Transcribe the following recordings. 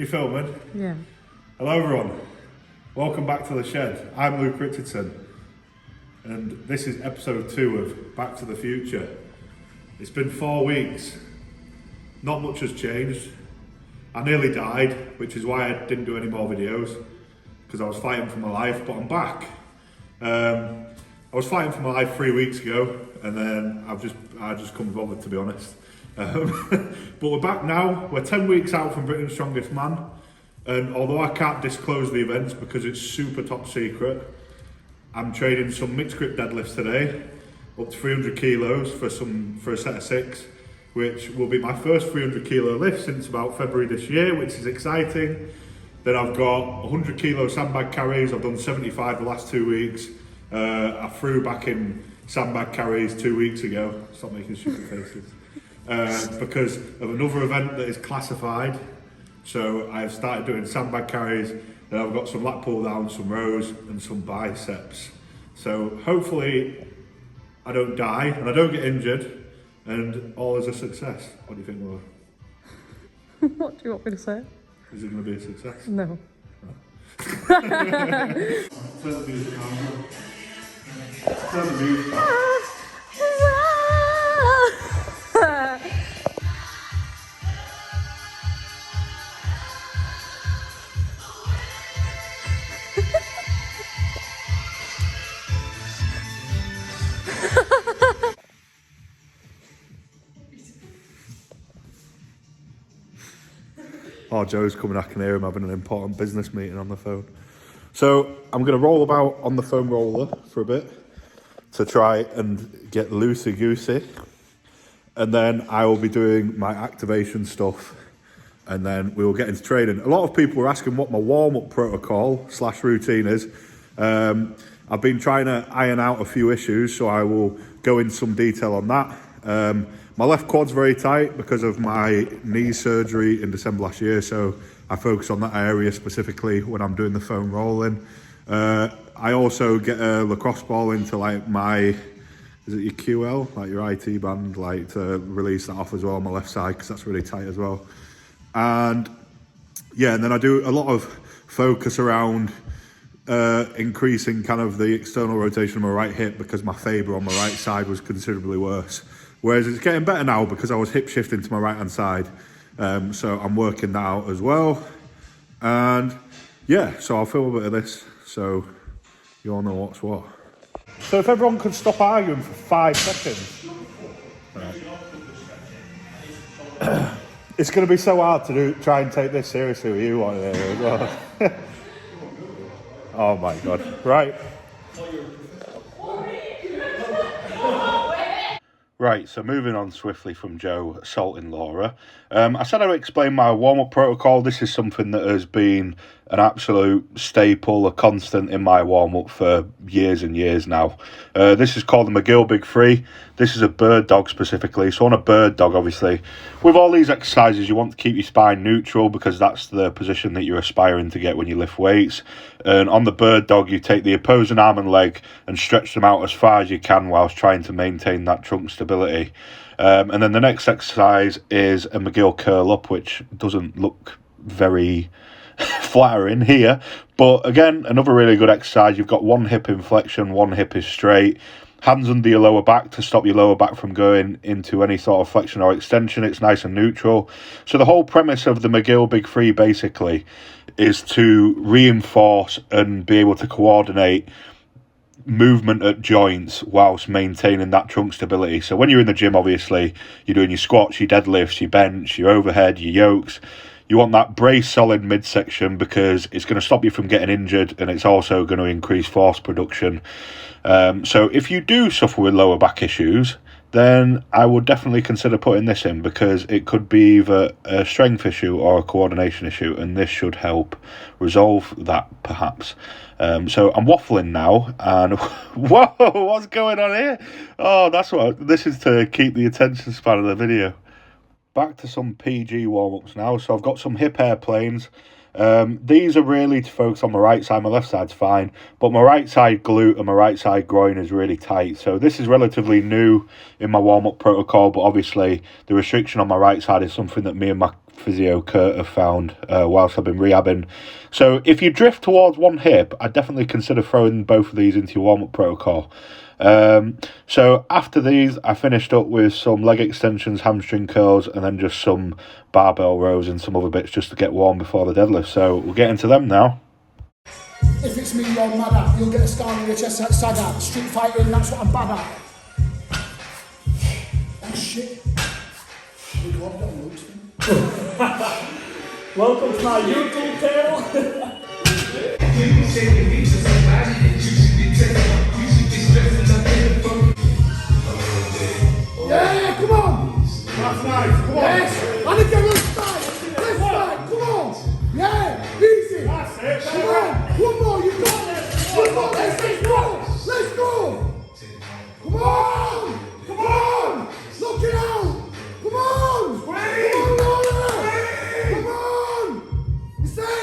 You filming? Yeah. Hello everyone, welcome back to the shed. I'm Luke Richardson and this is episode 2 of Back to the Future. It's been 4 weeks, not much has changed. I nearly died, which is why I didn't do any more videos, because I was fighting for my life, but I'm back. I was fighting for my life 3 weeks ago and then I just couldn't bother, to be honest. But we're back now. We're 10 weeks out from Britain's Strongest Man, and although I can't disclose the events because it's super top secret, I'm training some mixed grip deadlifts today, up to 300 kilos for a set of 6, which will be my first 300 kilo lift since about February this year, which is exciting. Then I've got 100 kilo sandbag carries. I've done 75 the last 2 weeks. I threw back in sandbag carries 2 weeks ago. Stop making stupid faces. Because of another event that is classified. So I've started doing sandbag carries, then I've got some lat pull downs, some rows and some biceps. So hopefully I don't die and I don't get injured and all is a success. What do you think, Laura? What do you want me to say? Is it going to be a success? No. Turn the music on. Turn the music on. Oh, Joe's coming, I can hear him having an important business meeting on the phone. So I'm going to roll about on the foam roller for a bit to try and get loosey-goosey. And then I will be doing my activation stuff and then we will get into training. A lot of people were asking what my warm-up protocol / routine is. I've been trying to iron out a few issues, so I will go into some detail on that. My left quad's very tight because of my knee surgery in December last year, so I focus on that area specifically when I'm doing the foam rolling. I also get a lacrosse ball into like my, is it your QL, like your IT band, like to release that off as well on my left side because that's really tight as well. And yeah, and then I do a lot of focus around increasing kind of the external rotation of my right hip because my Faber on my right side was considerably worse. Whereas it's getting better now because I was hip shifting to my right hand side. So I'm working that out as well. And yeah, so I'll film a bit of this so you all know what's what. So if everyone could stop arguing for 5 seconds. Right. It's going to be so hard to try and take this seriously with you on here as well. Oh my God, right. Right, so moving on swiftly from Joe assaulting Laura. I said I would explain my warm-up protocol. This is something that has been an absolute staple, a constant in my warm-up for years and years now. This is called the McGill Big Three. This is a bird dog specifically. So on a bird dog, obviously, with all these exercises, you want to keep your spine neutral because that's the position that you're aspiring to get when you lift weights. And on the bird dog, you take the opposing arm and leg and stretch them out as far as you can whilst trying to maintain that trunk stability. And then the next exercise is a McGill curl up, which doesn't look very flattering here. But again, another really good exercise. You've got one hip in flexion, one hip is straight. Hands under your lower back to stop your lower back from going into any sort of flexion or extension. It's nice and neutral. So the whole premise of the McGill Big Three basically is to reinforce and be able to coordinate movement at joints whilst maintaining that trunk stability. So when you're in the gym, obviously, you're doing your squats, your deadlifts, your bench, your overhead, your yokes. You want that brace solid midsection because it's going to stop you from getting injured and it's also going to increase force production. So if you do suffer with lower back issues, then I would definitely consider putting this in because it could be either a strength issue or a coordination issue, and this should help resolve that perhaps. So I'm waffling now, and whoa, what's going on here? Oh, that's what this is to keep the attention span of the video. Back to some PG warm-ups now. So I've got some hip airplanes. These are really to focus on my right side. My left side's fine, but my right side glute and my right side groin is really tight. So this is relatively new in my warm-up protocol, but obviously the restriction on my right side is something that me and my physio Kurt have found whilst I've been rehabbing. So if you drift towards one hip, I'd definitely consider throwing both of these into your warm-up protocol. So after these, I finished up with some leg extensions, hamstring curls, and then just some barbell rows and some other bits just to get warm before the deadlift. So we'll get into them now. If it's me you're mad at, you'll get a scar on your chest like sad at. Street fighting, that's what I'm bad at. Oh shit. Welcome to my YouTube channel. Yeah, come on. That's nice. Come on. Yes. I think let's fight. Let's fight. Come on. Yeah, easy. That's it. Come on. One more. You got it. One more. Let's go. Let's go. Come on. Come on. Knock it out. Come on. Come on, Laura. Come on. Stay.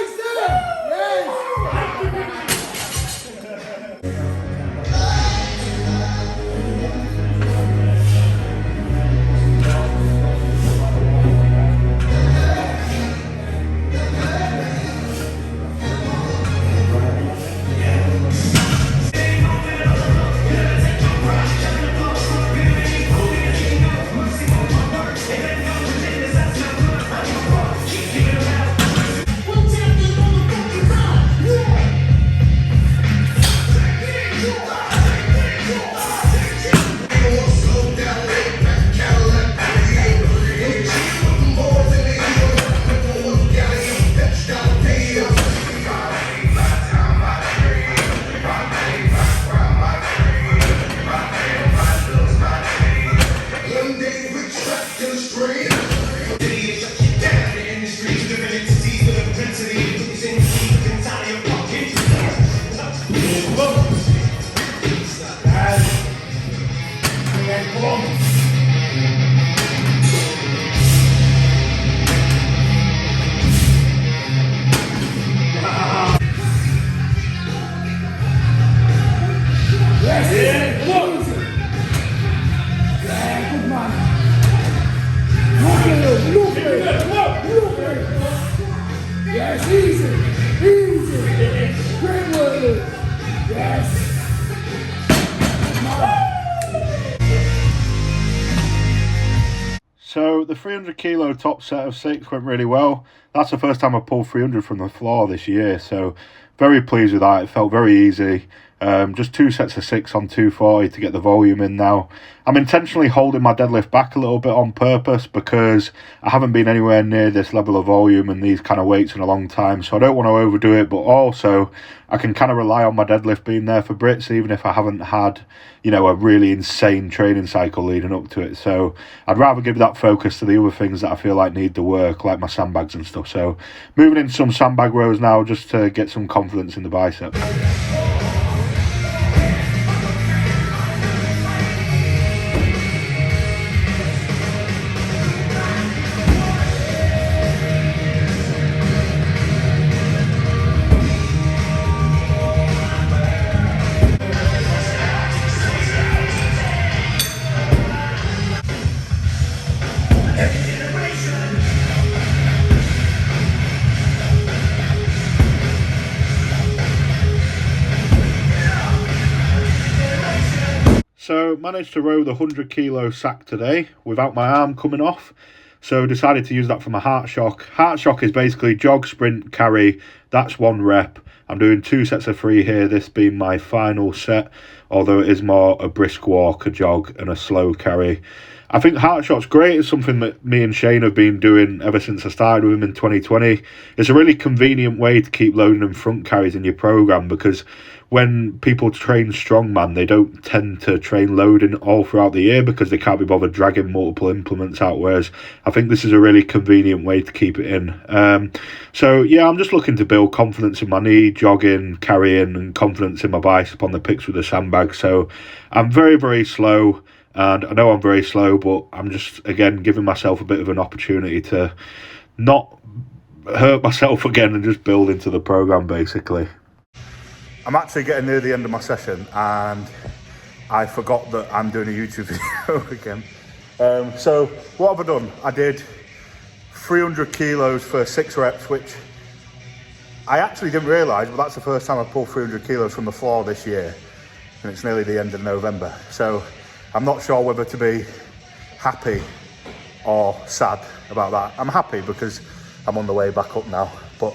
Yes. Yes, easy. Great work. Yes. So the 300 kilo top set of 6 went really well. That's the first time I pulled 300 from the floor this year, so very pleased with that. It felt very easy. Just 2 sets of 6 on 240 to get the volume in now. I'm intentionally holding my deadlift back a little bit on purpose because I haven't been anywhere near this level of volume and these kind of weights in a long time, so I don't want to overdo it, but also I can kind of rely on my deadlift being there for Brits even if I haven't had, you know, a really insane training cycle leading up to it. So I'd rather give that focus to the other things that I feel like need the work, like my sandbags and stuff. So moving into some sandbag rows now just to get some confidence in the biceps. So managed to row the 100 kilo sack today without my arm coming off. So decided to use that for my heart shock. Heart shock is basically jog, sprint, carry. That's 1 rep. I'm doing 2 sets of 3 here, this being my final set, although it is more a brisk walk, a jog and a slow carry. I think heart shock's great. It's something that me and Shane have been doing ever since I started with him in 2020. It's a really convenient way to keep loading in front carries in your program, because when people train strongman, they don't tend to train loading all throughout the year because they can't be bothered dragging multiple implements out, whereas I think this is a really convenient way to keep it in. So yeah, I'm just looking to build confidence in my knee, jogging, carrying, and confidence in my bicep on the picks with the sandbag. So I'm very, very slow, and I know I'm very slow, but I'm just, again, giving myself a bit of an opportunity to not hurt myself again and just build into the program, basically. I'm actually getting near the end of my session and I forgot that I'm doing a YouTube video again. So what have I done? I did 300 kilos for 6 reps, which I actually didn't realise, but that's the first time I've pulled 300 kilos from the floor this year, and it's nearly the end of November. So I'm not sure whether to be happy or sad about that. I'm happy because I'm on the way back up now, but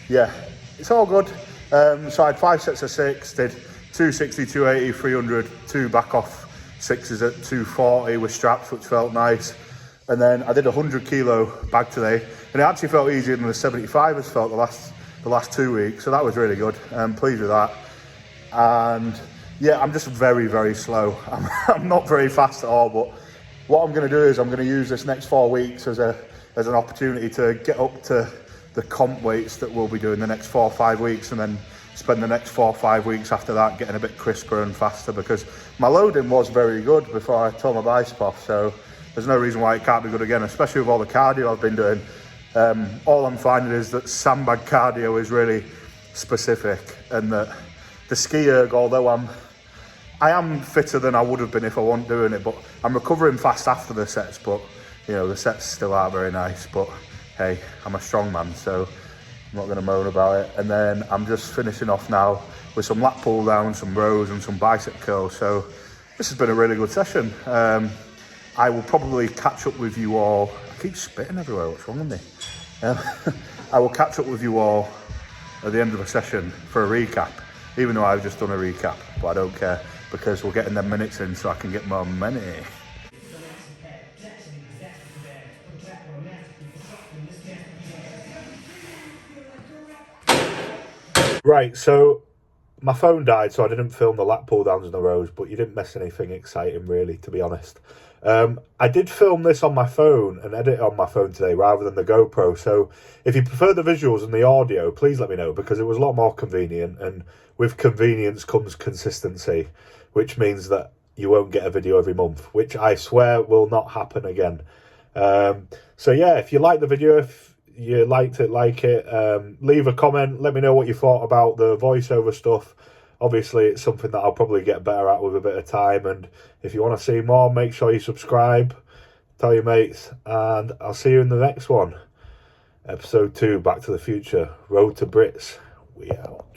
yeah, it's all good. So I had 5 sets of 6, did 260, 280, 300, 2 back off 6s at 240 with straps, which felt nice. And then I did a 100 kilo bag today, and it actually felt easier than the 75 has felt the last 2 weeks. So that was really good. I'm pleased with that. And yeah, I'm just very, very slow. I'm not very fast at all, but what I'm going to do is I'm going to use this next 4 weeks as an opportunity to get up to the comp weights that we'll be doing the next 4 or 5 weeks, and then spend the next 4 or 5 weeks after that getting a bit crisper and faster, because my loading was very good before I tore my bicep off. So there's no reason why it can't be good again, especially with all the cardio I've been doing. All I'm finding is that Sandbag cardio is really specific, and that the ski erg, although I am fitter than I would have been if I wasn't doing it, but I'm recovering fast after the sets, but you know, the sets still are very nice. But hey, I'm a strong man, so I'm not going to moan about it. And then I'm just finishing off now with some lat pull downs, some rows and some bicep curls. So this has been a really good session. I will probably catch up with you all. I keep spitting everywhere, what's wrong with me? I will catch up with you all at the end of the session for a recap, even though I've just done a recap, but I don't care, because we're getting them minutes in so I can get more money. Right, so my phone died, so I didn't film the lat pull downs and the rows, but you didn't miss anything exciting, really, to be honest. I did film this on my phone and edit it on my phone today rather than the GoPro, so if you prefer the visuals and the audio, please let me know, because it was a lot more convenient, and with convenience comes consistency, which means that you won't get a video every month, which I swear will not happen again. So yeah, if you like the video, if you liked it, leave a comment, let me know what you thought about the voiceover stuff. Obviously, it's something that I'll probably get better at with a bit of time, and if you want to see more, make sure you subscribe, tell your mates, and I'll see you in the next one. Episode 2, Back to the Future, Road to Brits. We out.